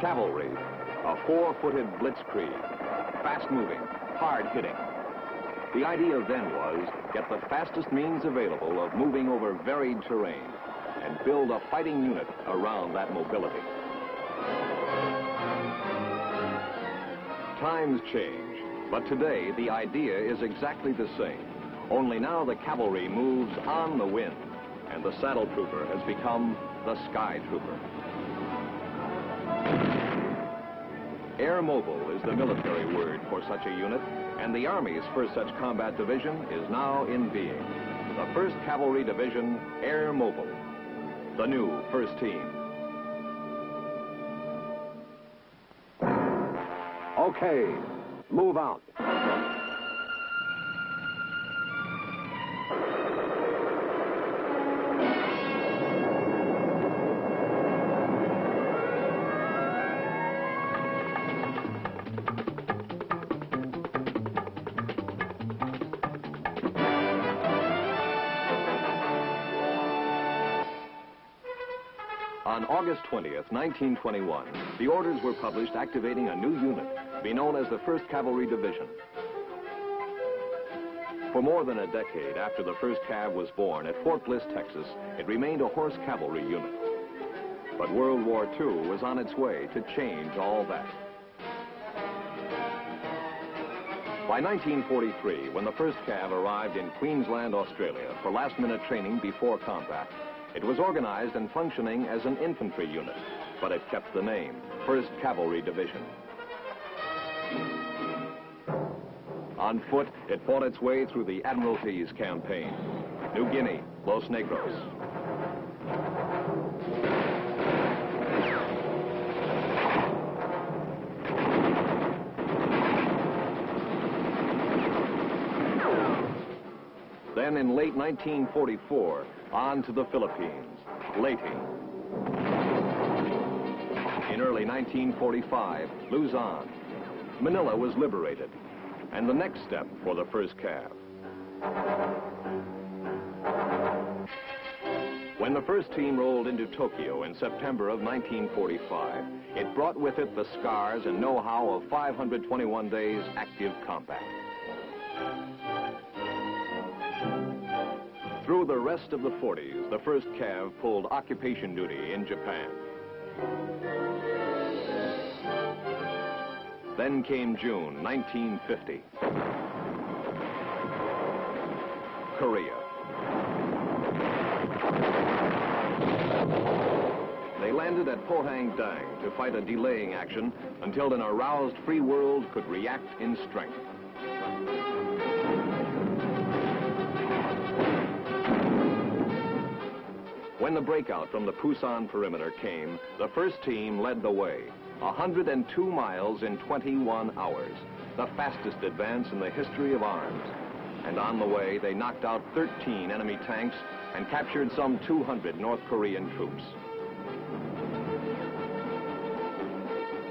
Cavalry, a four-footed blitzkrieg, fast-moving, hard-hitting. The idea then was get the fastest means available of moving over varied terrain and build a fighting unit around that mobility. Times change, but today the idea is exactly the same. Only now the cavalry moves on the wind, and the saddle trooper has become the sky trooper. Air Mobile is the military word for such a unit, and the Army's first such combat division is now in being. The 1st Cavalry Division, Air Mobile. The new 1st Team. Okay, move out. On August 20th, 1921, the orders were published activating a new unit, to be known as the 1st Cavalry Division. For more than a decade after the 1st Cav was born at Fort Bliss, Texas, it remained a horse cavalry unit. But World War II was on its way to change all that. By 1943, when the 1st Cav arrived in Queensland, Australia for last-minute training before combat, it was organized and functioning as an infantry unit, but it kept the name, 1st Cavalry Division. On foot, it fought its way through the Admiralty's campaign, New Guinea, Los Negros. Then in late 1944, on to the Philippines, Leyte. In early 1945, Luzon. Manila was liberated, and the next step for the 1st Cav. When the 1st Team rolled into Tokyo in September of 1945, it brought with it the scars and know-how of 521 days active combat. Through the rest of the 40s, the 1st Cav pulled occupation duty in Japan. Then came June 1950. Korea. They landed at Pohang Dang to fight a delaying action until an aroused free world could react in strength. When the breakout from the Pusan perimeter came, the 1st Team led the way. 102 miles in 21 hours, the fastest advance in the history of arms. And on the way, they knocked out 13 enemy tanks and captured some 200 North Korean troops.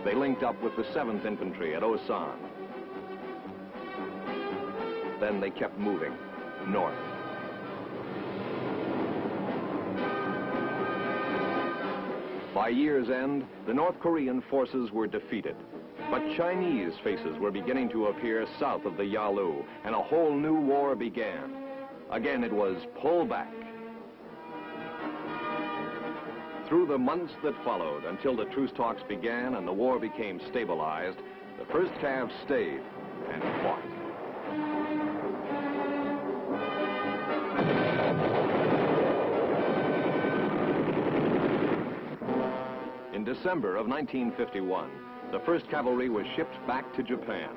They linked up with the 7th Infantry at Osan. Then they kept moving north. By year's end, the North Korean forces were defeated, but Chinese faces were beginning to appear south of the Yalu, and a whole new war began. Again, it was pull back. Through the months that followed, until the truce talks began and the war became stabilized, the 1st Cav stayed and fought. In December of 1951, the 1st Cavalry was shipped back to Japan,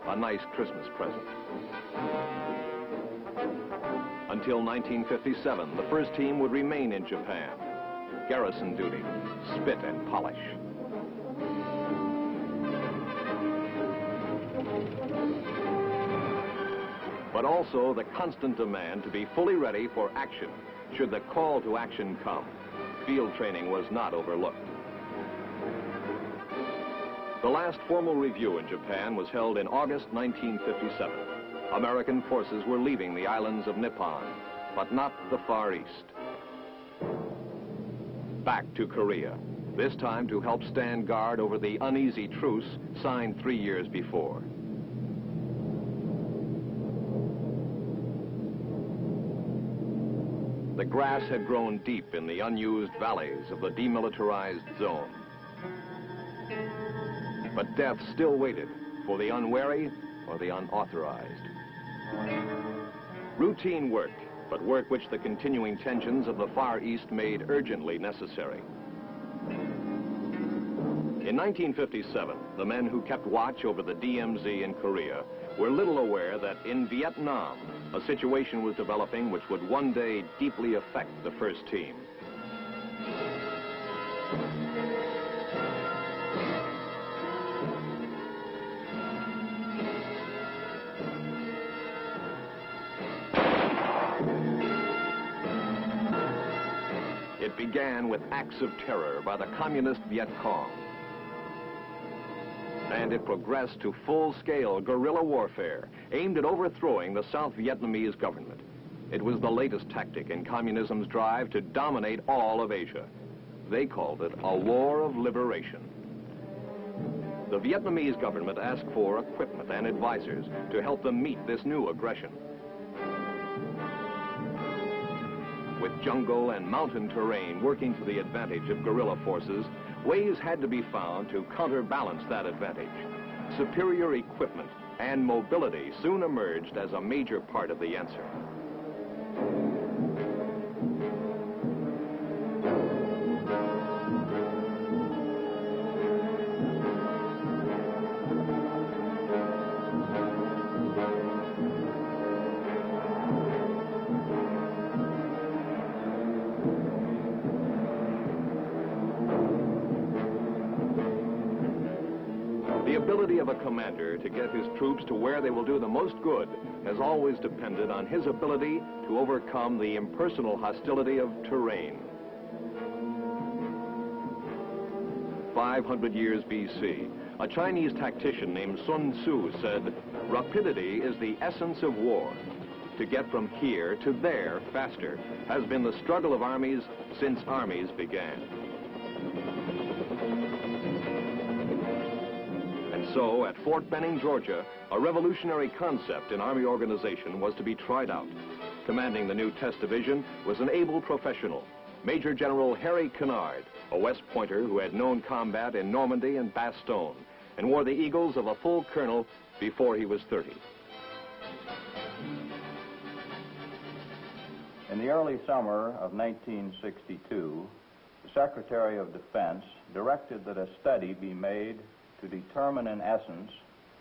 a nice Christmas present. Until 1957, the 1st Team would remain in Japan. Garrison duty, spit and polish. But also the constant demand to be fully ready for action, should the call to action come. Field training was not overlooked. The last formal review in Japan was held in August 1957. American forces were leaving the islands of Nippon, but not the Far East. Back to Korea. this time to help stand guard over the uneasy truce signed 3 years before. The grass had grown deep in the unused valleys of the demilitarized zone. But death still waited for the unwary or the unauthorized. Routine work, but work which the continuing tensions of the Far East made urgently necessary. In 1957, the men who kept watch over the DMZ in Korea were little aware that in Vietnam, a situation was developing which would one day deeply affect the first team. It began with acts of terror by the communist Viet Cong. And it progressed to full-scale guerrilla warfare aimed at overthrowing the South Vietnamese government. It was the latest tactic in communism's drive to dominate all of Asia. They called it a war of liberation. The Vietnamese government asked for equipment and advisors to help them meet this new aggression. With jungle and mountain terrain working to the advantage of guerrilla forces, ways had to be found to counterbalance that advantage. Superior equipment and mobility soon emerged as a major part of the answer. The ability of a commander to get his troops to where they will do the most good has always depended on his ability to overcome the impersonal hostility of terrain. 500 years BC, a Chinese tactician named Sun Tzu said, "Rapidity is the essence of war. To get from here to there faster has been the struggle of armies since armies began." So, at Fort Benning, Georgia, a revolutionary concept in Army organization was to be tried out. Commanding the new test division was an able professional, Major General Harry Kennard, a West Pointer who had known combat in Normandy and Bastogne, and wore the eagles of a full colonel before he was 30. In the early summer of 1962, the Secretary of Defense directed that a study be made to determine, in essence,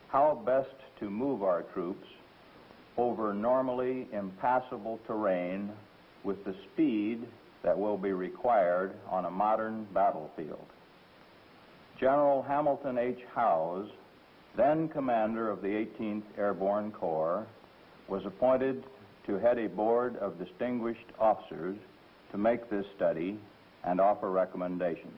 how best to move our troops over normally impassable terrain with the speed that will be required on a modern battlefield. General Hamilton H. Howze, then commander of the 18th Airborne Corps, was appointed to head a board of distinguished officers to make this study and offer recommendations.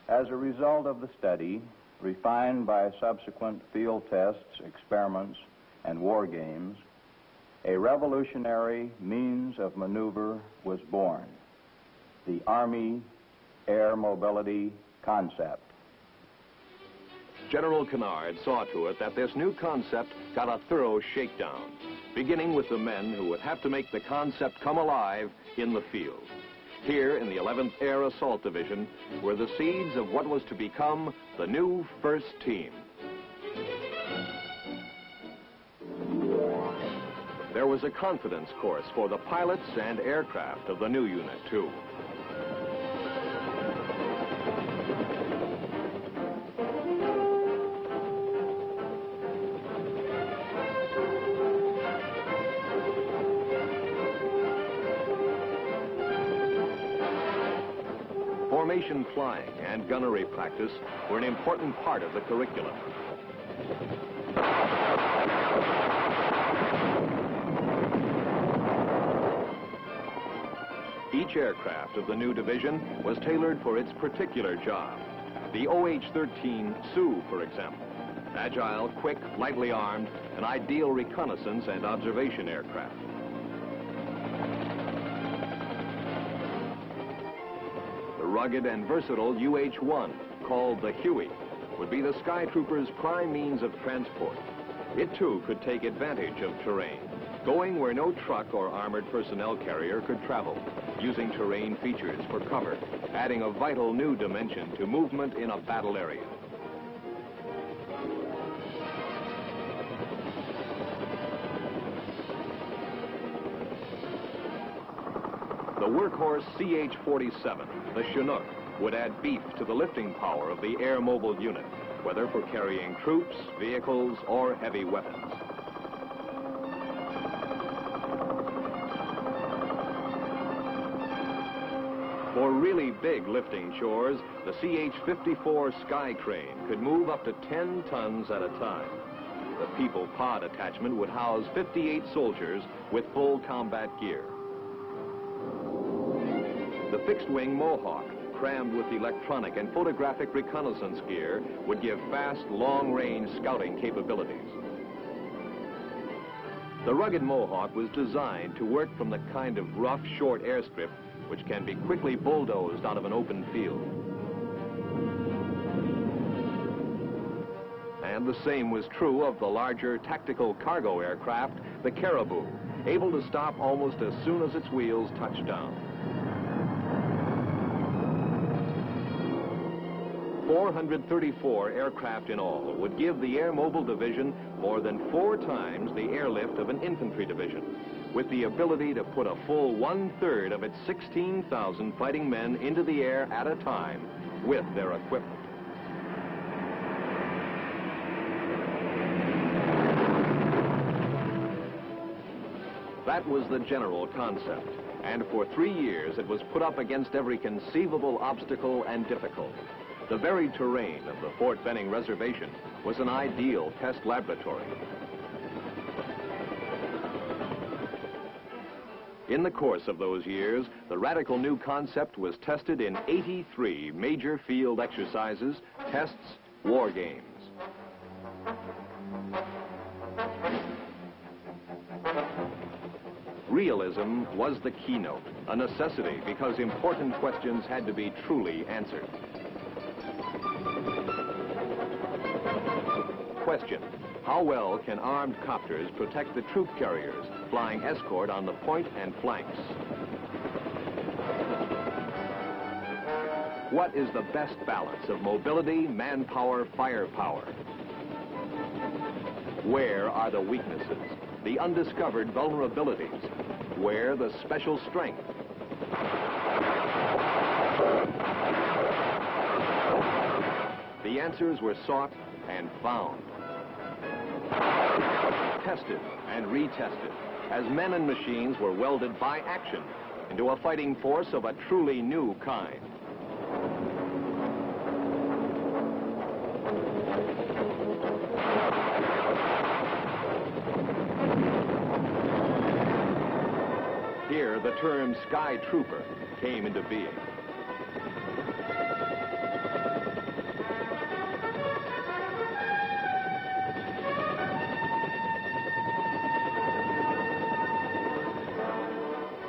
As a result of the study, refined by subsequent field tests, experiments, and war games, a revolutionary means of maneuver was born, the Army Air Mobility Concept. General Kennard saw to it that this new concept got a thorough shakedown, beginning with the men who would have to make the concept come alive in the field. Here in the 11th Air Assault Division were the seeds of what was to become the new first team. There was a confidence course for the pilots and aircraft of the new unit, too. Formation flying and gunnery practice were an important part of the curriculum. Each aircraft of the new division was tailored for its particular job. The OH-13 Sioux, for example, agile, quick, lightly armed, an ideal reconnaissance and observation aircraft. The rugged and versatile UH-1, called the Huey, would be the Sky Troopers' prime means of transport. It too could take advantage of terrain, going where no truck or armored personnel carrier could travel, using terrain features for cover, adding a vital new dimension to movement in a battle area. The workhorse CH-47, the Chinook, would add beef to the lifting power of the air mobile unit, whether for carrying troops, vehicles, or heavy weapons. For really big lifting chores, the CH-54 Sky Crane could move up to 10 tons at a time. The People Pod attachment would house 58 soldiers with full combat gear. The fixed-wing Mohawk, crammed with electronic and photographic reconnaissance gear, would give fast, long-range scouting capabilities. The rugged Mohawk was designed to work from the kind of rough, short airstrip which can be quickly bulldozed out of an open field. And the same was true of the larger tactical cargo aircraft, the Caribou, able to stop almost as soon as its wheels touched down. 434 aircraft in all would give the Air Mobile Division more than 4 times the airlift of an infantry division, with the ability to put a full 1/3 of its 16,000 fighting men into the air at a time with their equipment. That was the general concept, and for 3 years it was put up against every conceivable obstacle and difficulty. The very terrain of the Fort Benning Reservation was an ideal test laboratory. In the course of those years, the radical new concept was tested in 83 major field exercises, tests, war games. Realism was the keynote, a necessity because important questions had to be truly answered. Question: how well can armed copters protect the troop carriers flying escort on the point and flanks? What is the best balance of mobility, manpower, firepower? Where are the weaknesses, the undiscovered vulnerabilities? Where the special strength? The answers were sought and found. Tested and retested as men and machines were welded by action into a fighting force of a truly new kind. Here, the term Sky Trooper came into being.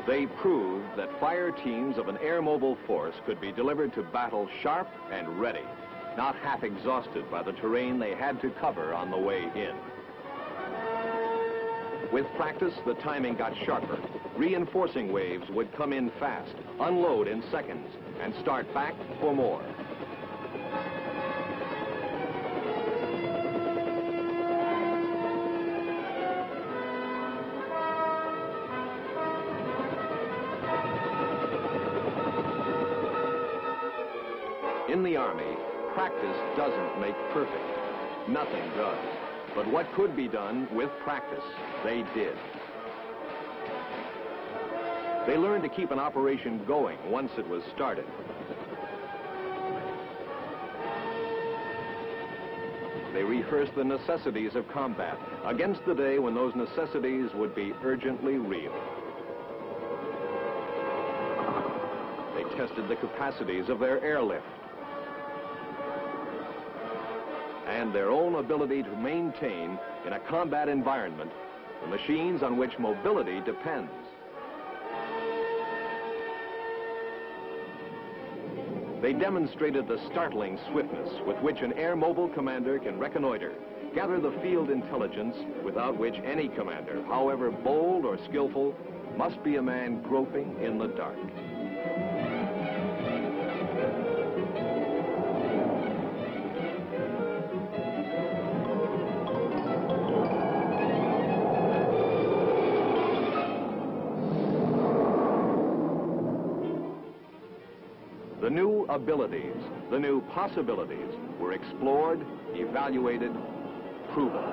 They proved that fire teams of an air mobile force could be delivered to battle sharp and ready, not half exhausted by the terrain they had to cover on the way in. With practice, the timing got sharper. Reinforcing waves would come in fast, unload in seconds, and start back for more. In the Army, practice doesn't make perfect. Nothing does. But what could be done with practice, they did. They learned to keep an operation going once it was started. They rehearsed the necessities of combat against the day when those necessities would be urgently real. They tested the capacities of their airlift and their own ability to maintain, in a combat environment, the machines on which mobility depends. They demonstrated the startling swiftness with which an air mobile commander can reconnoiter, gather the field intelligence without which any commander, however bold or skillful, must be a man groping in the dark. The new abilities, the new possibilities were explored, evaluated, proven.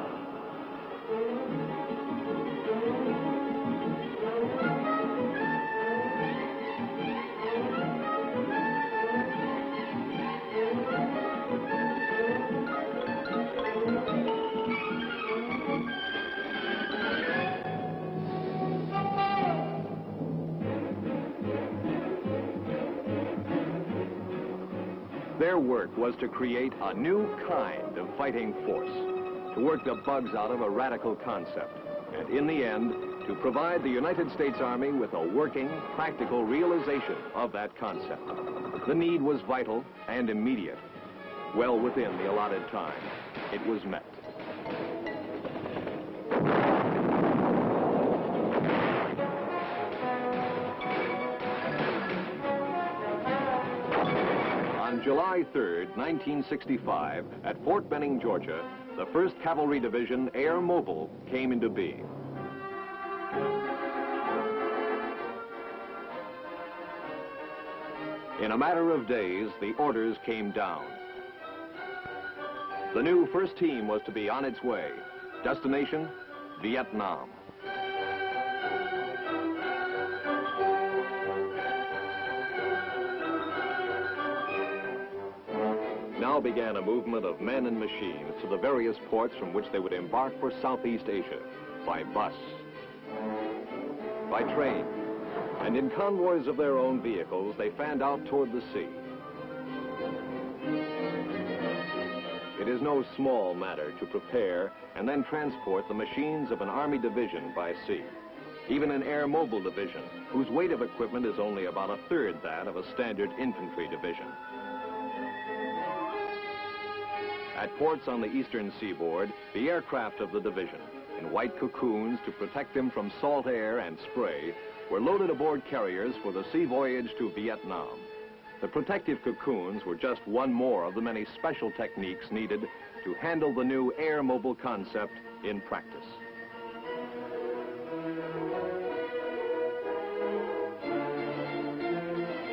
Their work was to create a new kind of fighting force, to work the bugs out of a radical concept, and in the end, to provide the United States Army with a working, practical realization of that concept. The need was vital and immediate. Well within the allotted time, it was met. On July 3rd, 1965, at Fort Benning, Georgia, the 1st Cavalry Division Air Mobile came into being. In a matter of days, the orders came down. The new 1st team was to be on its way. Destination, Vietnam. Now began a movement of men and machines to the various ports from which they would embark for Southeast Asia, by bus, by train, and in convoys of their own vehicles, they fanned out toward the sea. It is no small matter to prepare and then transport the machines of an Army division by sea, even an air mobile division, whose weight of equipment is only about 1/3 that of a standard infantry division. At ports on the eastern seaboard, the aircraft of the division, in white cocoons to protect them from salt air and spray, were loaded aboard carriers for the sea voyage to Vietnam. The protective cocoons were just one more of the many special techniques needed to handle the new air mobile concept in practice.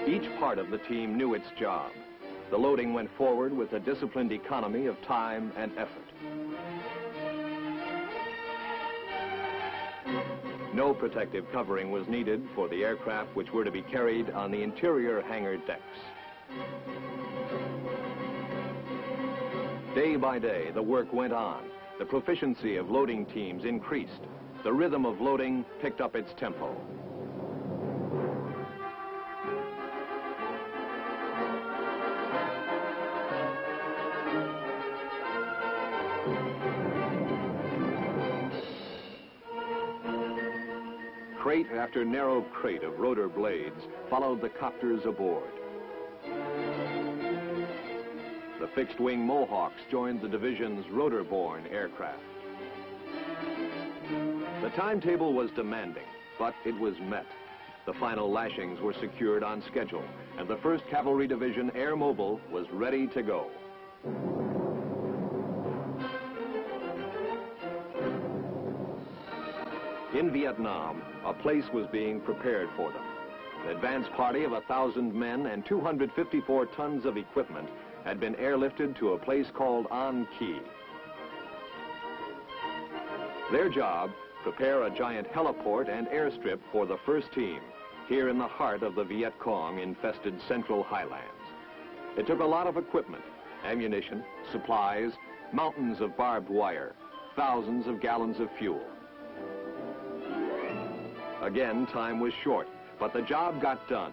Each part of the team knew its job. The loading went forward with a disciplined economy of time and effort. No protective covering was needed for the aircraft which were to be carried on the interior hangar decks. Day by day, the work went on. The proficiency of loading teams increased. The rhythm of loading picked up its tempo. Crate after narrow crate of rotor blades followed the copters aboard. The fixed-wing Mohawks joined the division's rotor-borne aircraft. The timetable was demanding, but it was met. The final lashings were secured on schedule, and the 1st Cavalry Division Air Mobile was ready to go. In Vietnam, a place was being prepared for them. An advance party of 1,000 men and 254 tons of equipment had been airlifted to a place called An Key. Their job, prepare a giant heliport and airstrip for the 1st team, here in the heart of the Viet Cong-infested Central Highlands. It took a lot of equipment, ammunition, supplies, mountains of barbed wire, thousands of gallons of fuel. Again, time was short, but the job got done.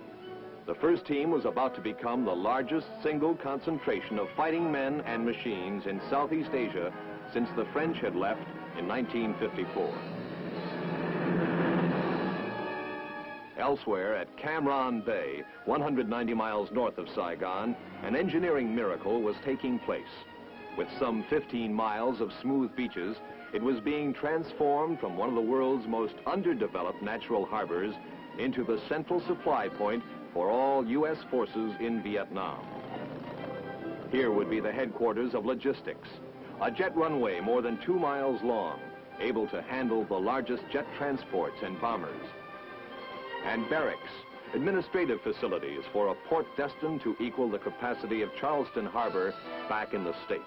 The 1st team was about to become the largest single concentration of fighting men and machines in Southeast Asia since the French had left in 1954. Elsewhere, at Cam Ranh Bay, 190 miles north of Saigon, an engineering miracle was taking place. With some 15 miles of smooth beaches, it was being transformed from one of the world's most underdeveloped natural harbors into the central supply point for all U.S. forces in Vietnam. Here would be the headquarters of logistics, a jet runway more than 2 miles long, able to handle the largest jet transports and bombers. And barracks, administrative facilities for a port destined to equal the capacity of Charleston Harbor back in the States.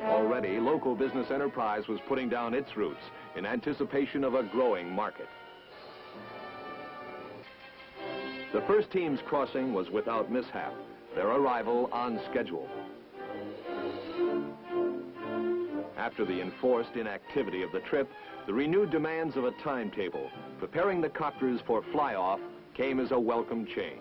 Already, local business enterprise was putting down its roots in anticipation of a growing market. The first team's crossing was without mishap, their arrival on schedule. After the enforced inactivity of the trip, the renewed demands of a timetable, preparing the copters for fly-off, came as a welcome change.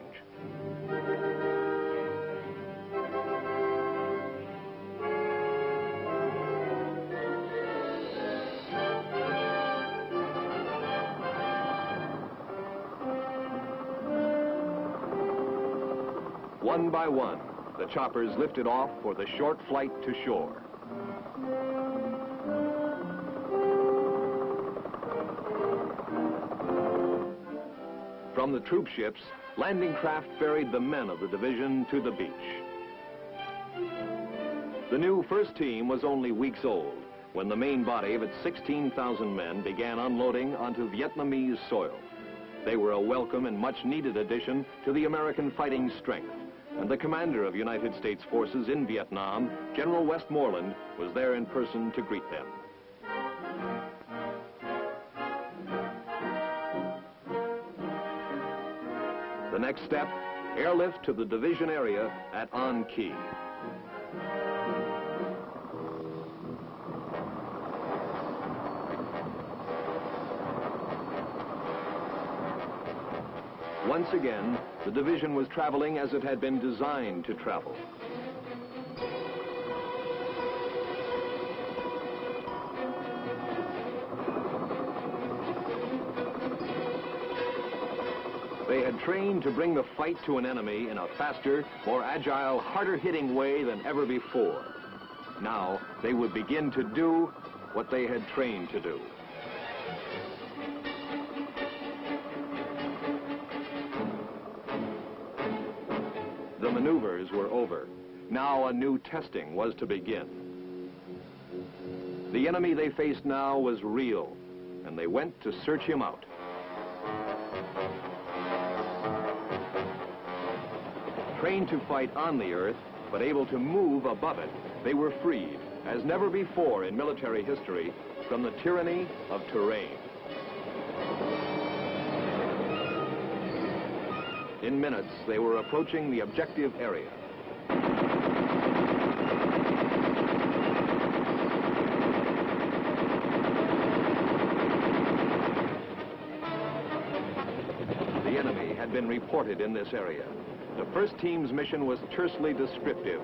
One by one, the choppers lifted off for the short flight to shore. From the troop ships, landing craft ferried the men of the division to the beach. The new first team was only weeks old when the main body of its 16,000 men began unloading onto Vietnamese soil. They were a welcome and much-needed addition to the American fighting strength, and the commander of United States forces in Vietnam, General Westmoreland, was there in person to greet them. The next step, airlift to the division area at An Key. Once again, the division was traveling as it had been designed to travel. They had trained to bring the fight to an enemy in a faster, more agile, harder-hitting way than ever before. Now, they would begin to do what they had trained to do. The maneuvers were over. Now a new testing was to begin. The enemy they faced now was real, and they went to search him out. Trained to fight on the earth, but able to move above it, they were freed, as never before in military history, from the tyranny of terrain. In minutes, they were approaching the objective area. The enemy had been reported in this area. The first team's mission was tersely descriptive: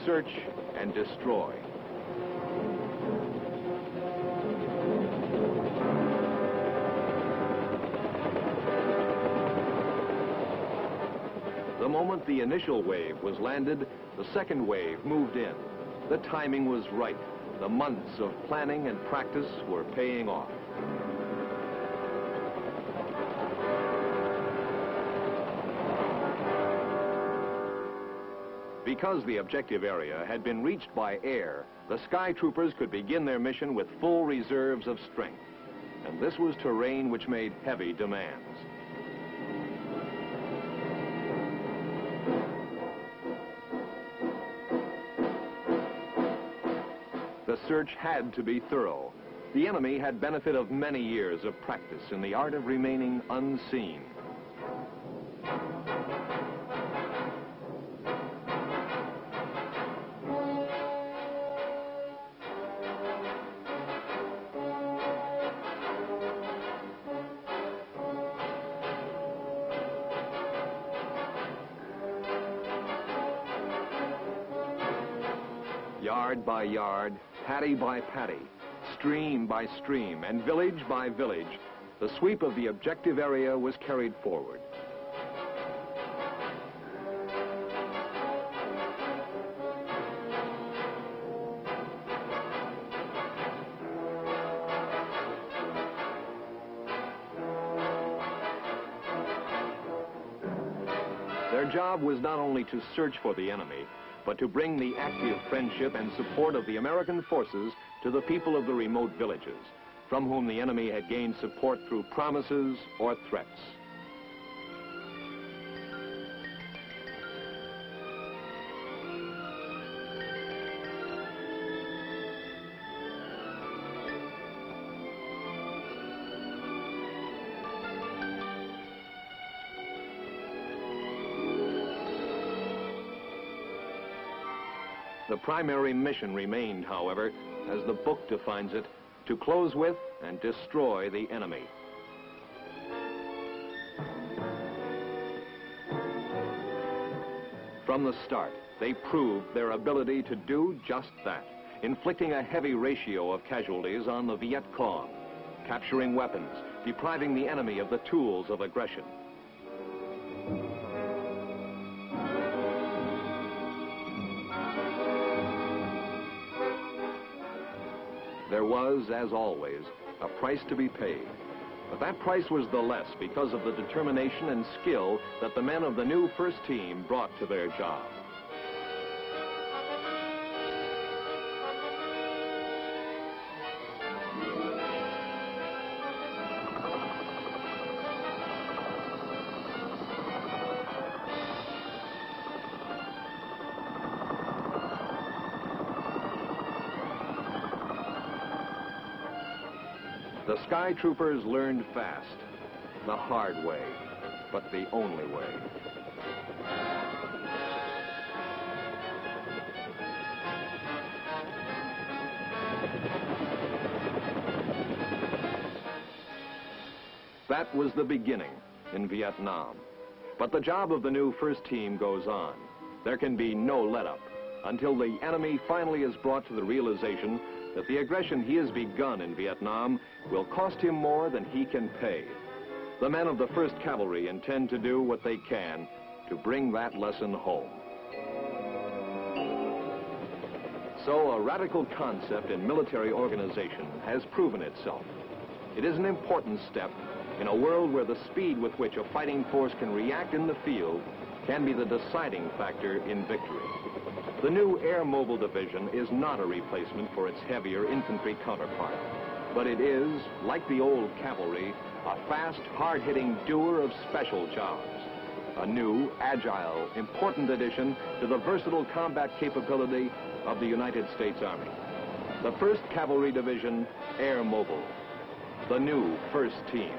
search and destroy. The moment the initial wave was landed, the second wave moved in. The timing was right. The months of planning and practice were paying off. Because the objective area had been reached by air, the Sky Troopers could begin their mission with full reserves of strength. And this was terrain which made heavy demands. The search had to be thorough. The enemy had benefit of many years of practice in the art of remaining unseen. Yard by yard, patty by patty, stream by stream and village by village, the sweep of the objective area was carried forward. Their job was not only to search for the enemy, but to bring the active friendship and support of the American forces to the people of the remote villages, from whom the enemy had gained support through promises or threats. The primary mission remained, however, as the book defines it, to close with and destroy the enemy. From the start, they proved their ability to do just that, inflicting a heavy ratio of casualties on the Viet Cong, capturing weapons, depriving the enemy of the tools of aggression. There was, as always, a price to be paid. But that price was the less because of the determination and skill that the men of the new first team brought to their job. The Sky Troopers learned fast, the hard way, but the only way. That was the beginning in Vietnam. But the job of the new first team goes on. There can be no let-up until the enemy finally is brought to the realization that the aggression he has begun in Vietnam will cost him more than he can pay. The men of the 1st Cavalry intend to do what they can to bring that lesson home. So a radical concept in military organization has proven itself. It is an important step in a world where the speed with which a fighting force can react in the field can be the deciding factor in victory. The new Air Mobile Division is not a replacement for its heavier infantry counterpart, but it is, like the old cavalry, a fast, hard-hitting doer of special jobs. A new, agile, important addition to the versatile combat capability of the United States Army. The 1st Cavalry Division, Air Mobile. The new first team.